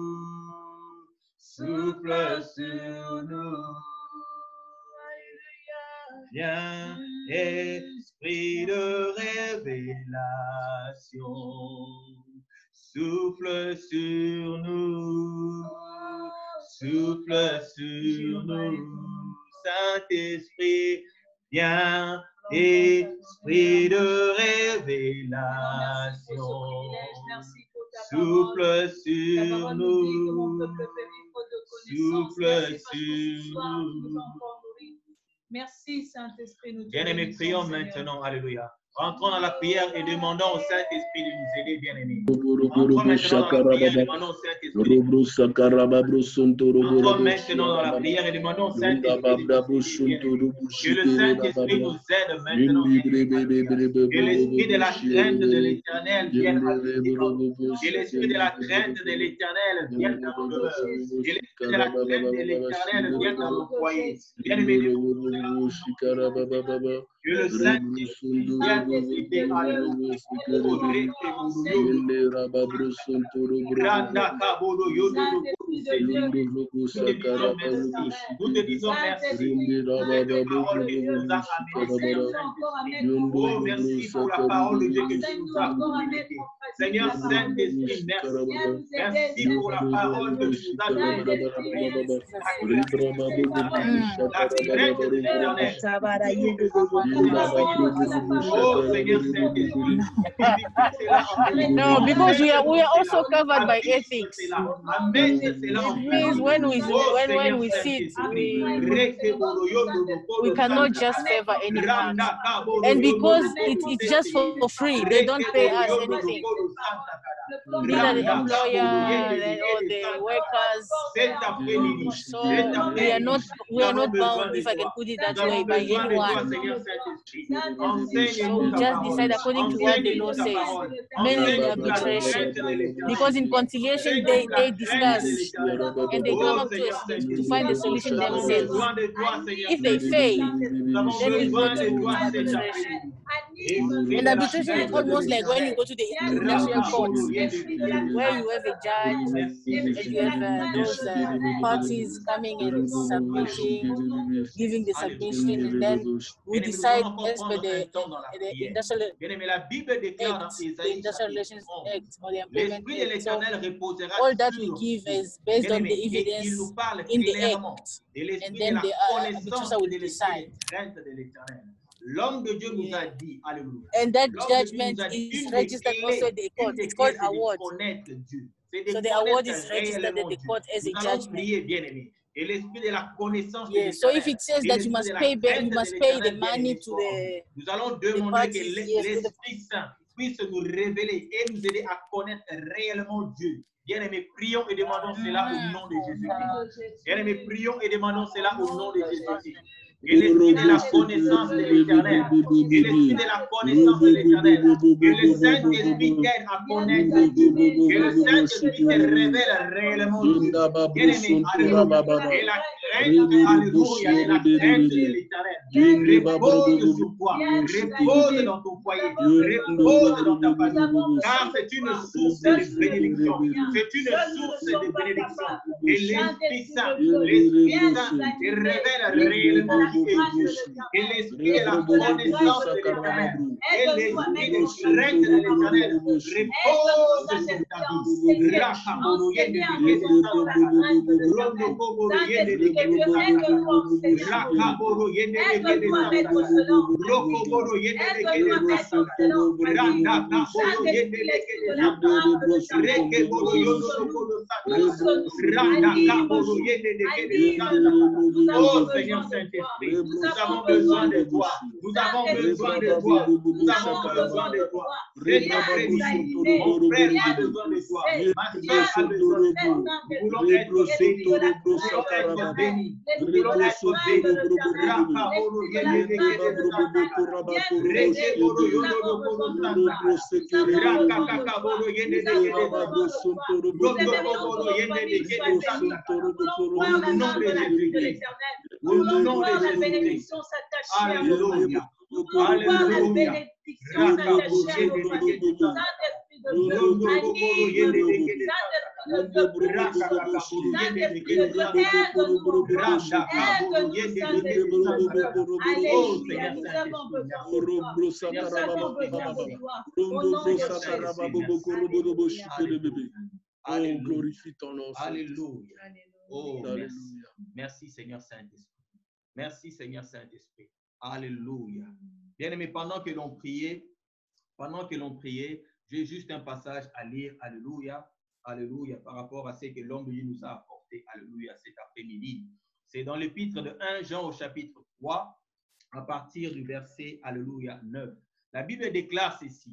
Viens, esprit de révélation, souffle sur nous, Saint-Esprit, viens, esprit de révélation, souffle sur nous, souffle sur Merci, Saint-Esprit. Nous te Bien-aimés, prions maintenant. Alléluia. Rentrons dans la prière et demandons au Saint-Esprit de nous aider, bien-aimés. Rentrons maintenant dans la prière et demandons au Saint-Esprit. Rentrons maintenant dans la prière et demandons au Saint-Esprit de nous aider. Que le Saint-Esprit nous aide maintenant. Que l'esprit de la crainte de l'Éternel vienne habiter en nous. Que l'esprit de la crainte de l'Éternel vienne dans nos demeures. Que l'esprit de la crainte de l'Éternel vienne dans nos foyers. Bien-aimés, que le Saint-Esprit vienne nous aider à nous te disons merci pour cette parole que tu nous as amenée. Oh, merci pour la parole de Dieu que tu nous as communiquée. Seigneur Saint-Esprit, merci. Merci pour la parole que tu nous as donnée. La crainte de l'Éternel. Oh, Seigneur Saint-Esprit. No, because we are also covered by ethics. It means when we sit, we cannot just favor anyone. And because it's just for free, they don't pay us anything. Neither the employer or the workers. So we are not bound, if I can put it that way, by anyone. So we just decide according to what the law says, mainly in arbitration. Because in conciliation they discuss and they come up to find the solution themselves. If they fail, then we go to arbitration. And arbitration is almost like when you go to the international courts, where you have a judge and you have those parties coming and submitting, giving the submission, and then we decide as per the Industrial Relations Act or the Employment Act. So all that we give is based on the evidence in the act, and then the arbitration will decide. L'homme de Dieu nous a dit, alléluia. And that judgment is registered also at the court. It's called award. So the award is registered at the court as a judgment. Yeah. So if it says that you must pay the money to the parties, yes, puisse nous révéler et nous aider à connaître réellement Dieu. Bien-aimés, prions et demandons cela au nom de Jésus-Christ. Bien-aimés, prions et demandons cela au nom de Jésus-Christ. Et l'esprit de la connaissance de l'Éternel. Et l'esprit de la connaissance de l'Éternel. Que le Saint-Esprit t'aide à connaître Dieu. Que le Saint-Esprit te révèle réellement Dieu. Bien-aimés, alléluia. Et la crainte, alléluia, et la crainte de l'Éternel. Repose sur toi. Repose dans ton foyer. Repose dans ta famille. Car c'est une source de bénédiction. C'est une source de bénédiction. Et l'Esprit Saint te révèle réellement. Et l'esprit de la connaissance de l'Éternel et l'esprit de crainte de l'Éternel repose sur ta vie. Oh Seigneur Saint-Esprit, nous avons besoin de toi. Nous avons besoin de toi. Nous avons besoin de toi. C'est ta prédiction. Mon frère a besoin de toi. Ma soeur a besoin de toi. Nous voulons être bénis. Nous voulons être bénis. Nous voulons être bénis. Au nom de Jésus-Christ. Alléluia. Alléluia. Oh, glorifie ton nom. Alléluia. Oh, merci Seigneur Saint-Esprit. Merci Seigneur Saint-Esprit. Alléluia. Bien-aimés, pendant que l'on priait, j'ai juste un passage à lire. Alléluia. Alléluia. Par rapport à ce que l'homme de Dieu nous a apporté. apporter, alléluia, cet après-midi. C'est dans l'épître de 1 Jean au chapitre 3, à partir du verset, alléluia, 9. La Bible déclare ceci: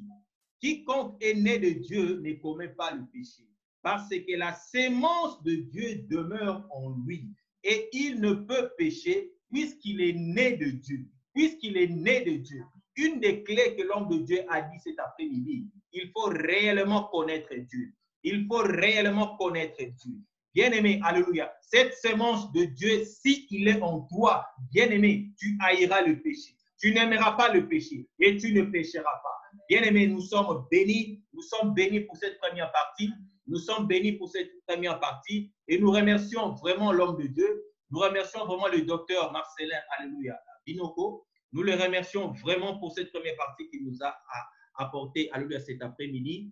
quiconque est né de Dieu ne commet pas le péché, parce que la sémence de Dieu demeure en lui, et il ne peut pécher puisqu'il est né de Dieu. Puisqu'il est né de Dieu. Une des clés que l'homme de Dieu a dit cet après-midi, il faut réellement connaître Dieu. Il faut réellement connaître Dieu. Bien-aimé, alléluia, cette sémence de Dieu, s'il est en toi, bien-aimé, tu haïras le péché. Tu n'aimeras pas le péché et tu ne pécheras pas. Bien-aimé, nous sommes bénis pour cette première partie. Nous sommes bénis pour cette première partie et nous remercions vraiment l'homme de Dieu. Nous remercions vraiment le docteur Marcelin, alléluia, Binoko. Nous le remercions vraiment pour cette première partie qu'il nous a apporté, alléluia, cet après-midi.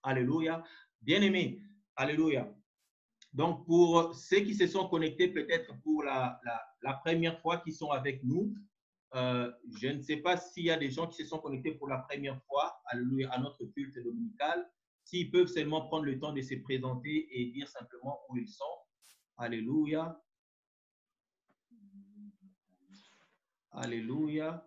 Alléluia. Bien-aimé, alléluia. Donc, pour ceux qui se sont connectés peut-être pour la première fois, qui sont avec nous, je ne sais pas s'il y a des gens qui se sont connectés pour la première fois, alléluia, à notre culte dominical, s'ils peuvent seulement prendre le temps de se présenter et dire simplement où ils sont. Alléluia. Alléluia.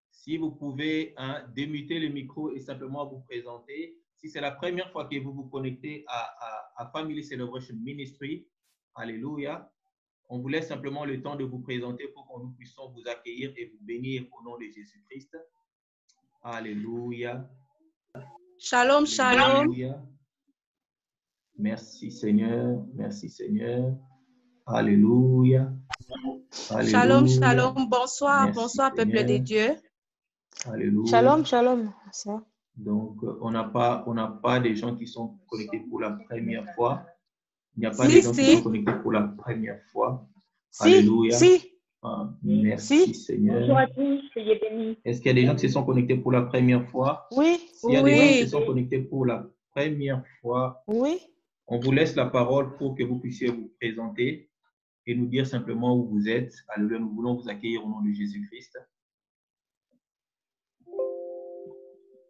Si vous pouvez démuter le micro et simplement vous présenter. Si c'est la première fois que vous vous connectez à Family Celebration Ministry, alléluia, on vous laisse simplement le temps de vous présenter pour que nous puissions vous accueillir et vous bénir au nom de Jésus-Christ. Alléluia. Shalom, shalom. Alléluia. Merci Seigneur, merci Seigneur. Alléluia. Alléluia. Shalom, shalom. Bonsoir, Merci, bonsoir, Seigneur. peuple de Dieu. Alléluia. Shalom, shalom. Donc, on n'a pas des gens qui sont connectés pour la première fois. Il n'y a pas Si, des gens qui si. sont connectés pour la première fois. Si, Alléluia. si. Merci Seigneur. Bonjour à tous, soyez bénis. Est-ce qu'il y a des gens qui se sont connectés pour la première fois? Oui, S'il y a des gens qui Oui. se sont connectés pour la première fois, oui. on vous laisse la parole pour que vous puissiez vous présenter et nous dire simplement où vous êtes. Alléluia, nous voulons vous accueillir au nom de Jésus-Christ.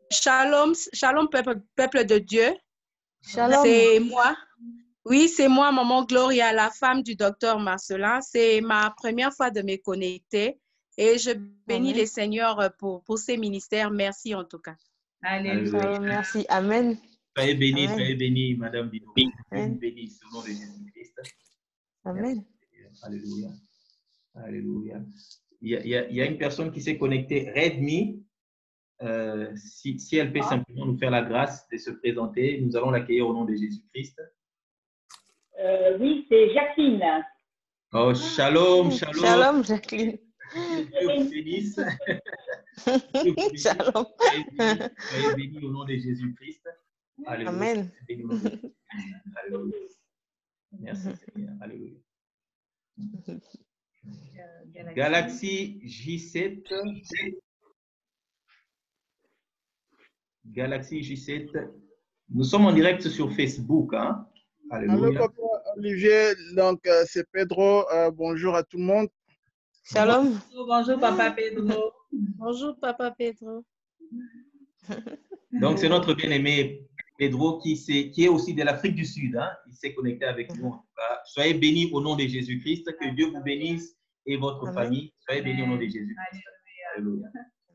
Shalom, shalom, peuple de Dieu. Shalom. C'est moi. Oui, c'est moi, Maman Gloria, la femme du docteur Marcelin. C'est ma première fois de me connecter et je bénis Amen. le Seigneur pour ces ministères. Merci en tout cas. Alléluia. Shalom, merci. Amen. Soyez Amen. bénis, Madame Bino. Dieu Amen. vous bénisse au nom de Jésus-Christ. Amen. Alléluia. Alléluia. Il y a une personne qui s'est connectée, Redmi. Si elle peut simplement nous faire la grâce de se présenter, nous allons l'accueillir au nom de Jésus-Christ. Oui, c'est Jacqueline. Oh, shalom, shalom. Shalom, Jacqueline. Dieu vous bénisse. Dieu vous bénisse. Shalom. Soyez bénis au nom de Jésus-Christ. Alléluia. Amen. Bénis au nom de Jésus. Alléluia. Merci Seigneur. Alléluia. Galaxy J7. Galaxy J7. Nous sommes en direct sur Facebook. Hein? Allô, Alléluia. papa Olivier. Donc, c'est Pedro. Bonjour à tout le monde. Shalom. Bonjour, Papa Pedro. Bonjour, Papa Pedro. Donc, c'est notre bien-aimé Pedro qui est aussi de l'Afrique du Sud. Hein? Il s'est connecté avec nous. En tout cas. Soyez bénis au nom de Jésus-Christ. Que Dieu vous bénisse et votre Amen. famille. Soyez bénis au nom de Jésus-Christ. Alléluia.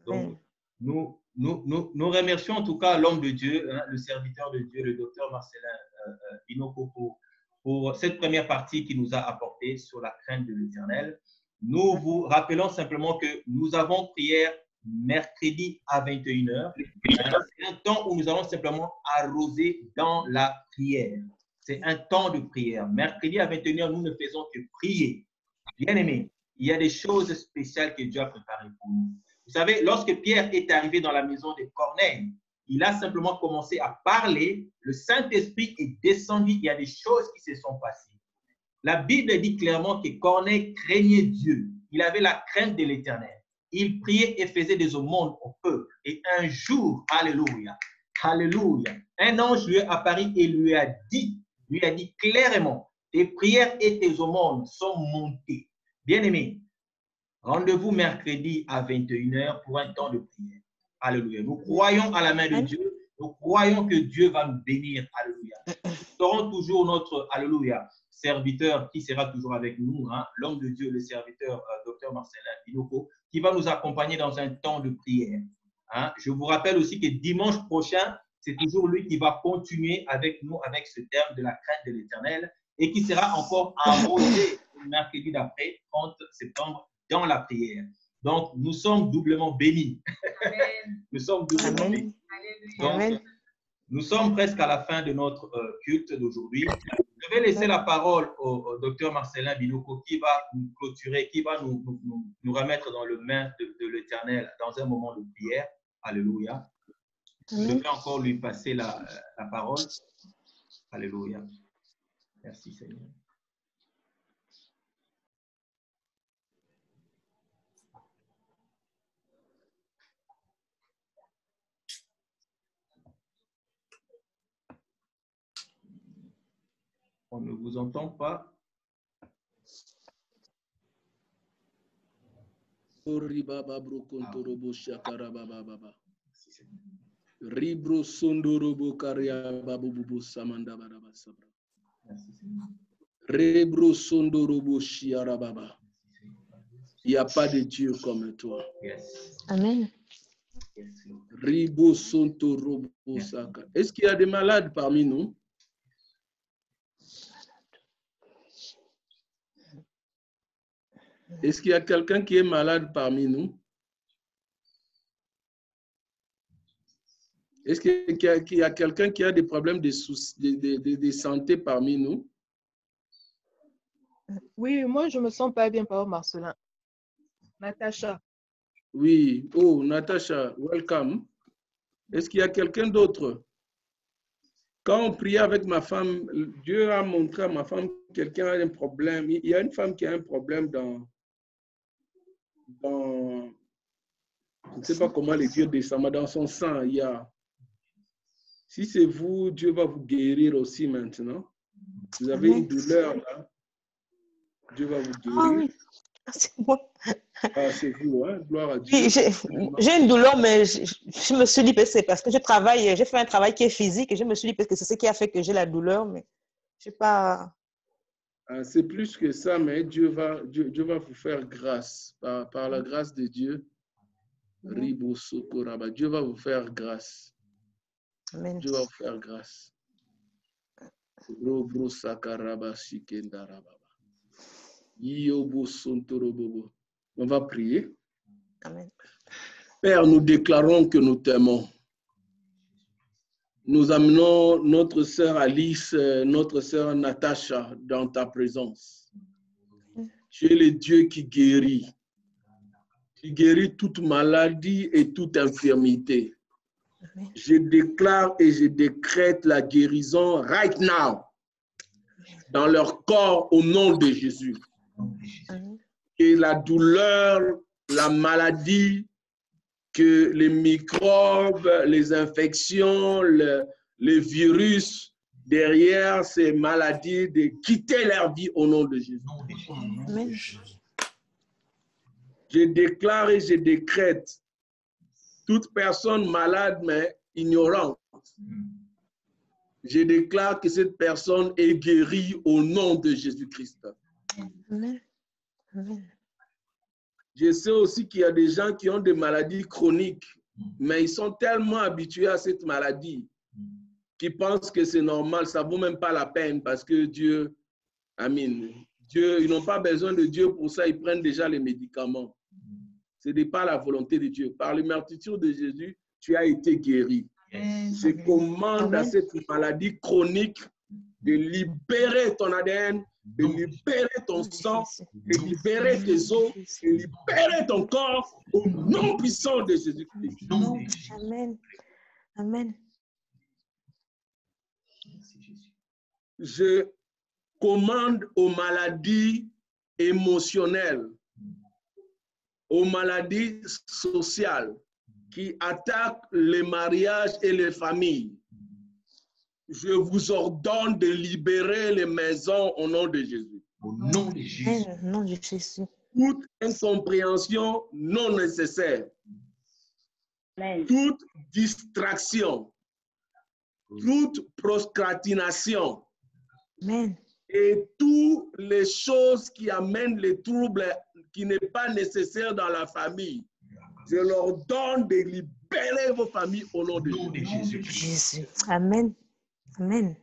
Donc, Amen. nous remercions en tout cas l'homme de Dieu, hein, le serviteur de Dieu, le docteur Marcelin Binoko, pour cette première partie qu'il nous a apportée sur la crainte de l'Éternel. Nous vous rappelons simplement que nous avons prière mercredi à 21h. C'est un temps où nous allons simplement arroser dans la prière. C'est un temps de prière. Mercredi à 21h, nous ne faisons que prier. Bien-aimés, il y a des choses spéciales que Dieu a préparées pour nous. Vous savez, lorsque Pierre est arrivé dans la maison de Corneille, il a simplement commencé à parler. Le Saint-Esprit est descendu. Il y a des choses qui se sont passées. La Bible dit clairement que Corneille craignait Dieu. Il avait la crainte de l'Éternel. Il priait et faisait des aumônes au peuple. Et un jour, alléluia, alléluia, un ange lui est apparu et lui a dit clairement, tes prières et tes aumônes sont montées. Bien-aimés, rendez-vous mercredi à 21h pour un temps de prière. Alléluia. Nous croyons à la main de Dieu. Nous croyons que Dieu va nous bénir. Alléluia. Nous serons toujours notre, alléluia, serviteur qui sera toujours avec nous, hein, l'homme de Dieu, le serviteur Dr Marcelin Binoko, qui va nous accompagner dans un temps de prière. Hein. Je vous rappelle aussi que dimanche prochain, c'est toujours lui qui va continuer avec nous avec ce terme de la crainte de l'Éternel et qui sera encore arrosé le mercredi d'après, 30 septembre, dans la prière. Donc, nous sommes doublement bénis. Nous sommes doublement bénis. Donc, nous sommes presque à la fin de notre culte d'aujourd'hui. Je vais laisser la parole au docteur Marcelin Binoko qui va nous clôturer, qui va nous remettre dans le main de l'Éternel dans un moment de prière. Alléluia. Je vais encore lui passer la parole. Alléluia. Merci Seigneur. On ne vous entend pas. Ribro sondorobo karia babubu samanda baraba sabra. Rebro sondorobo shiara baba. Il n'y a pas de Dieu comme toi. Amen. Ribo sondorobo saka. Est-ce qu'il y a des malades parmi nous? Est-ce qu'il y a quelqu'un qui est malade parmi nous? Est-ce qu'il y a quelqu'un qui a des problèmes de santé parmi nous? Oui, moi, je ne me sens pas bien, Papa Marcelin. Natacha. Oui. Oh, Natacha, welcome. Est-ce qu'il y a quelqu'un d'autre? Quand on priait avec ma femme, Dieu a montré à ma femme que quelqu'un a un problème. Il y a une femme qui a un problème dans je ne sais pas comment le Dieu descend, mais dans son sang, il y a. Si c'est vous, Dieu va vous guérir aussi maintenant. Vous avez une douleur là. Dieu va vous guérir. Ah oui, c'est moi. Ah, c'est vous, hein? Gloire à Dieu. Oui, j'ai une douleur, mais je me suis dit que c'est parce que j'ai fait un travail qui est physique et je me suis dit que c'est ce qui a fait que j'ai la douleur, mais je ne sais pas. C'est plus que ça, mais Dieu va vous faire grâce. Par la grâce de Dieu, Dieu va vous faire grâce. Amen. Dieu va vous faire grâce. On va prier. Amen. Père, nous déclarons que nous t'aimons. Nous amenons notre sœur Alice, notre sœur Natacha dans ta présence. Tu es le Dieu qui guérit. Tu guéris toute maladie et toute infirmité. Je déclare et je décrète la guérison right now dans leur corps au nom de Jésus. Que la douleur, la maladie, que les microbes, les infections, les virus derrière ces maladies, de quitter leur vie au nom de Jésus. Amen. Je déclare et je décrète toute personne malade mais ignorante. Je déclare que cette personne est guérie au nom de Jésus-Christ. Amen. Amen. Je sais aussi qu'il y a des gens qui ont des maladies chroniques, mais ils sont tellement habitués à cette maladie qu'ils pensent que c'est normal, ça ne vaut même pas la peine parce que Dieu, amen, Dieu, ils n'ont pas besoin de Dieu pour ça, ils prennent déjà les médicaments. Ce n'est pas la volonté de Dieu. Par l'immersion de Jésus, tu as été guéri. Je commande à cette maladie chronique de libérer ton ADN, de libérer ton sang, de libérer tes os, de libérer ton corps au nom puissant de Jésus-Christ. Amen. Amen. Je commande aux maladies émotionnelles, aux maladies sociales qui attaquent les mariages et les familles. Je vous ordonne de libérer les maisons au nom de Jésus. Au nom de Jésus. Au nom de Jésus. Toute incompréhension non nécessaire. Amen. Toute distraction. Toute procrastination. Amen. Et toutes les choses qui amènent les troubles qui n'est pas nécessaire dans la famille, je leur donne de libérer vos familles au nom de Jésus. Jésus. Amen. Amen.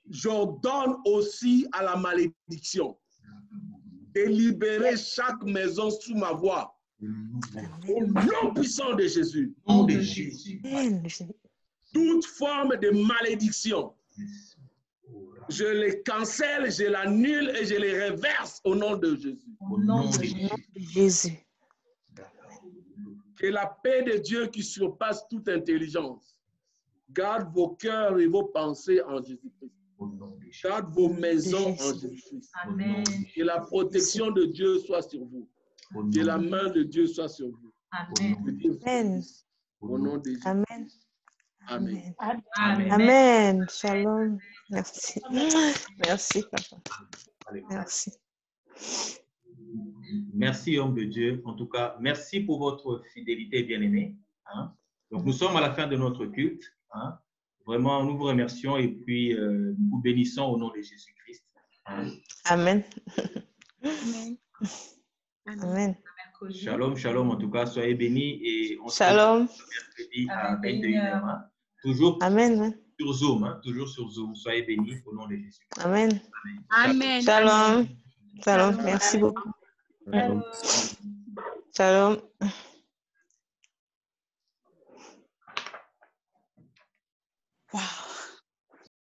J'ordonne aussi à la malédiction de libérer chaque maison sous ma voix. Au nom puissant de Jésus. Amen. Toute forme de malédiction, je les cancelle, je l'annule et je les reverse au nom de Jésus. Au nom de Jésus. Que la paix de Dieu qui surpasse toute intelligence garde vos cœurs et vos pensées en Jésus-Christ. Garde vos maisons en Jésus-Christ. Que la protection de Dieu soit sur vous. Que la main de Dieu soit sur vous. Amen. Au nom de Jésus. Amen. Amen. Amen. Shalom. Merci. Merci, papa. Merci. Merci, homme de Dieu. En tout cas, merci pour votre fidélité, bien-aimés. Hein? Donc, nous sommes à la fin de notre culte. Hein? Vraiment, nous vous remercions et puis nous vous bénissons au nom de Jésus-Christ. Hein? Amen. Amen. Amen. Shalom, shalom. En tout cas, soyez bénis et on Shalom. se retrouve mercredi à 21h. Hein? Toujours Amen. sur Zoom. Hein? Toujours sur Zoom. Soyez bénis au nom de Jésus. Amen. Amen. Shalom. Shalom. Merci beaucoup. Shalom. Wow.